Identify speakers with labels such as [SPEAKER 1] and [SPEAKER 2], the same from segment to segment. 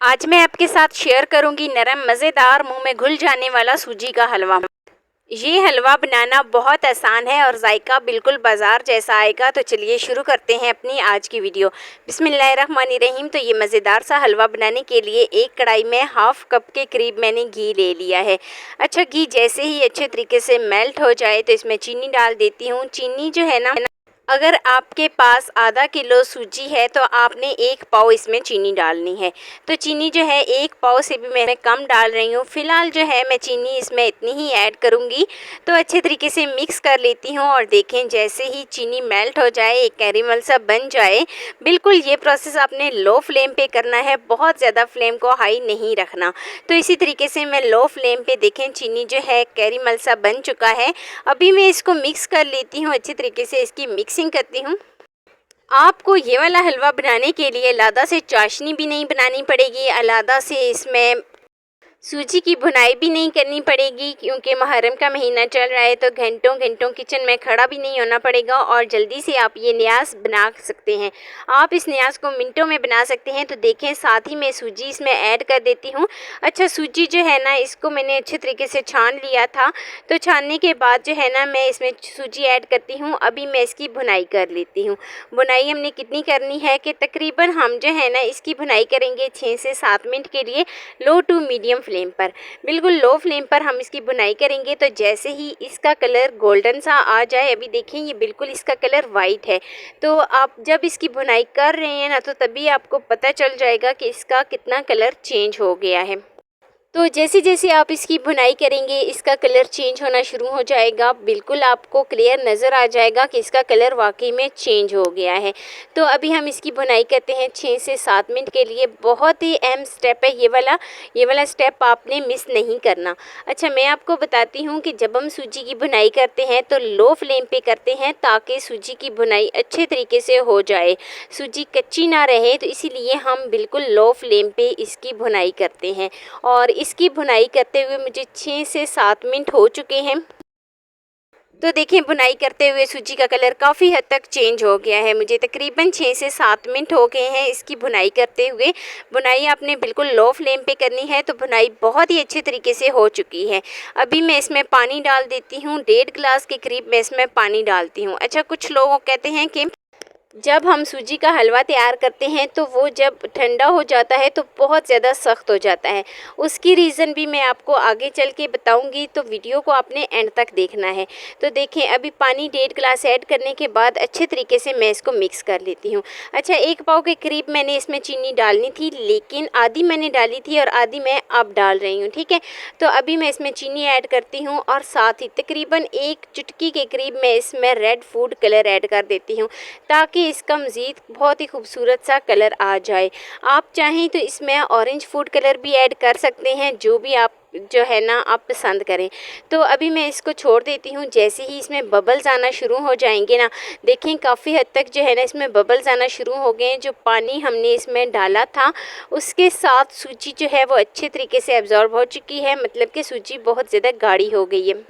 [SPEAKER 1] आज मैं आपके साथ शेयर करूंगी नरम मज़ेदार मुंह में घुल जाने वाला सूजी का हलवा। ये हलवा बनाना बहुत आसान है और जायका बिल्कुल बाज़ार जैसा आएगा। तो चलिए शुरू करते हैं अपनी आज की वीडियो। बिस्मिल्लाहिर्रहमानिर्रहीम। तो ये मज़ेदार सा हलवा बनाने के लिए एक कढ़ाई में हाफ़ कप के करीब मैंने घी ले लिया है। अच्छा, घी जैसे ही अच्छे तरीके से मेल्ट हो जाए तो इसमें चीनी डाल देती हूँ। चीनी जो है ना, अगर आपके पास आधा किलो सूजी है तो आपने 1 पाव इसमें चीनी डालनी है। तो चीनी जो है 1 पाव से भी मैं कम डाल रही हूँ। फ़िलहाल जो है मैं चीनी इसमें इतनी ही ऐड करूँगी। तो अच्छे तरीके से मिक्स कर लेती हूँ और देखें जैसे ही चीनी मेल्ट हो जाए, एक कैरेमल सा बन जाए, बिल्कुल ये प्रोसेस आपने लो फ्लेम पे करना है, बहुत ज़्यादा फ्लेम को हाई नहीं रखना। तो इसी तरीके से मैं लो फ्लेम पे देखें चीनी जो है कैरेमल सा बन चुका है। अभी मैं इसको मिक्स कर लेती हूँ, अच्छी तरीके से इसकी मिक्सिंग करती हूँ। आपको ये वाला हलवा बनाने के लिए अलग से चाशनी भी नहीं बनानी पड़ेगी, अलग से इसमें सूजी की भुनाई भी नहीं करनी पड़ेगी, क्योंकि मुहर्रम का महीना चल रहा है तो घंटों घंटों किचन में खड़ा भी नहीं होना पड़ेगा और जल्दी से आप ये न्याज़ बना सकते हैं। आप इस न्याज़ को मिनटों में बना सकते हैं। तो देखें साथ ही मैं सूजी इसमें ऐड कर देती हूँ। अच्छा, सूजी जो है ना, इसको मैंने अच्छे तरीके से छान लिया था। तो छानने के बाद जो है ना, मैं इसमें सूजी ऐड करती हूँ। अभी मैं इसकी भुनाई कर लेती हूँ। भुनाई हमने कितनी करनी है कि तकरीबन हम जो है ना इसकी भुनाई करेंगे 6 से 7 मिनट के लिए, लो टू मीडियम फ्लेम पर। बिल्कुल लो फ्लेम पर हम इसकी भुनाई करेंगे। तो जैसे ही इसका कलर गोल्डन सा आ जाए, अभी देखें ये बिल्कुल इसका कलर वाइट है। तो आप जब इसकी भुनाई कर रहे हैं ना, तो तभी आपको पता चल जाएगा कि इसका कितना कलर चेंज हो गया है। तो जैसे जैसे आप इसकी भुनाई करेंगे इसका कलर चेंज होना शुरू हो जाएगा। बिल्कुल आपको क्लियर नज़र आ जाएगा कि इसका कलर वाकई में चेंज हो गया है। तो अभी हम इसकी भुनाई करते हैं 6 से 7 मिनट के लिए। बहुत ही अहम स्टेप है ये वाला स्टेप आपने मिस नहीं करना। अच्छा, मैं आपको बताती हूँ कि जब हम सूजी की भुनाई करते हैं तो लो फ्लेम पे करते हैं, ताकि सूजी की भुनाई अच्छे तरीके से हो जाए, सूजी कच्ची ना रहे। तो इसीलिए हम बिल्कुल लो फ्लेम पे इसकी भुनाई करते हैं। और इसकी भुनाई करते हुए मुझे 6 से 7 मिनट हो चुके हैं। तो देखिए भुनाई करते हुए सूजी का कलर काफ़ी हद तक चेंज हो गया है। मुझे तकरीबन 6 से 7 मिनट हो गए हैं इसकी भुनाई करते हुए। भुनाई आपने बिल्कुल लो फ्लेम पे करनी है। तो भुनाई बहुत ही अच्छे तरीके से हो चुकी है। अभी मैं इसमें पानी डाल देती हूँ। 1.5 गिलास के करीब मैं इसमें पानी डालती हूँ। अच्छा, कुछ लोग कहते हैं कि जब हम सूजी का हलवा तैयार करते हैं तो वो जब ठंडा हो जाता है तो बहुत ज़्यादा सख्त हो जाता है। उसकी रीज़न भी मैं आपको आगे चल के बताऊंगी, तो वीडियो को आपने एंड तक देखना है। तो देखें अभी पानी 1.5 गिलास ऐड करने के बाद अच्छे तरीके से मैं इसको मिक्स कर लेती हूँ। अच्छा, 1 पाव के करीब मैंने इसमें चीनी डालनी थी, लेकिन आधी मैंने डाली थी और आधी मैं अब डाल रही हूँ। ठीक है, तो अभी मैं इसमें चीनी ऐड करती हूँ और साथ ही तकरीबन 1 चुटकी के करीब मैं इसमें रेड फूड कलर ऐड कर देती हूँ, ताकि इसका मज़ीद बहुत ही खूबसूरत सा कलर आ जाए। आप चाहें तो इसमें ऑरेंज फूड कलर भी ऐड कर सकते हैं, जो भी आप जो है ना आप पसंद करें। तो अभी मैं इसको छोड़ देती हूँ। जैसे ही इसमें बबल्स आना शुरू हो जाएंगे ना, देखें काफ़ी हद तक जो है ना इसमें बबल्स आना शुरू हो गए हैं। जो पानी हमने इसमें डाला था उसके साथ सूजी जो है वो अच्छे तरीके से एब्जॉर्ब हो चुकी है, मतलब कि सूजी बहुत ज़्यादा गाढ़ी हो गई है।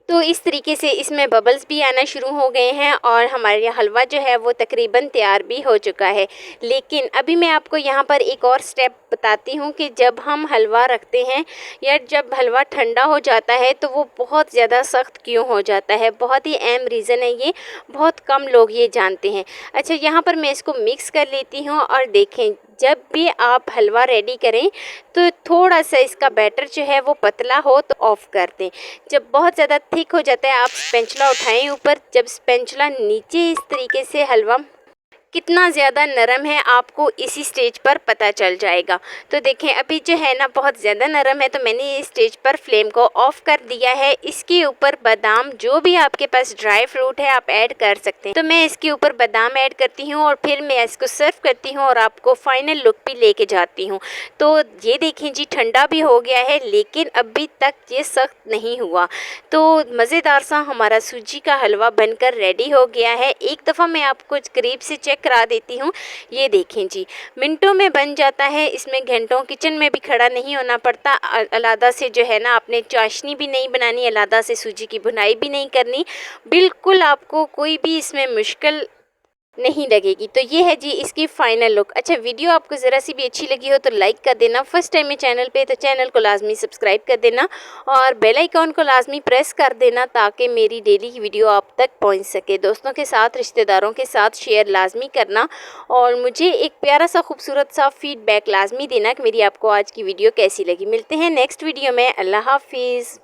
[SPEAKER 1] तो इस तरीके से इसमें बबल्स भी आना शुरू हो गए हैं और हमारा हलवा जो है वो तकरीबन तैयार भी हो चुका है। लेकिन अभी मैं आपको यहाँ पर एक और स्टेप बताती हूँ कि जब हम हलवा रखते हैं या जब हलवा ठंडा हो जाता है तो वो बहुत ज़्यादा सख्त क्यों हो जाता है। बहुत ही अहम रीज़न है ये, बहुत कम लोग ये जानते हैं। अच्छा, यहाँ पर मैं इसको मिक्स कर लेती हूँ और देखें जब भी आप हलवा रेडी करें तो थोड़ा सा इसका बैटर जो है वो पतला हो तो ऑफ़ कर दें। जब बहुत ज़्यादा थिक हो जाता है आप स्पैचुला उठाएं ऊपर, जब स्पैचुला नीचे इस तरीके से हलवा कितना ज़्यादा नरम है आपको इसी स्टेज पर पता चल जाएगा। तो देखें अभी जो है ना बहुत ज़्यादा नरम है, तो मैंने इस स्टेज पर फ्लेम को ऑफ़ कर दिया है। इसके ऊपर बादाम, जो भी आपके पास ड्राई फ्रूट है आप ऐड कर सकते हैं। तो मैं इसके ऊपर बादाम ऐड करती हूँ और फिर मैं इसको सर्व करती हूँ और आपको फाइनल लुक भी लेके जाती हूँ। तो ये देखें जी, ठंडा भी हो गया है लेकिन अभी तक ये सख्त नहीं हुआ। तो मज़ेदार सा हमारा सूजी का हलवा बनकर रेडी हो गया है। एक दफ़ा मैं आपको करीब से चेक करा देती हूँ। ये देखें जी, मिनटों में बन जाता है। इसमें घंटों किचन में भी खड़ा नहीं होना पड़ता। अलग से जो है ना आपने चाशनी भी नहीं बनानी, अलग से सूजी की भुनाई भी नहीं करनी। बिल्कुल आपको कोई भी इसमें मुश्किल नहीं लगेगी। तो ये है जी इसकी फाइनल लुक। अच्छा, वीडियो आपको ज़रा सी भी अच्छी लगी हो तो लाइक कर देना। फर्स्ट टाइम है चैनल पे तो चैनल को लाजमी सब्सक्राइब कर देना और बेल आइकॉन को लाजमी प्रेस कर देना ताकि मेरी डेली की वीडियो आप तक पहुंच सके। दोस्तों के साथ, रिश्तेदारों के साथ शेयर लाजमी करना और मुझे एक प्यारा सा खूबसूरत सा फीडबैक लाजमी देना कि मेरी आपको आज की वीडियो कैसी लगी। मिलते हैं नेक्स्ट वीडियो में। अल्लाह हाफिज़।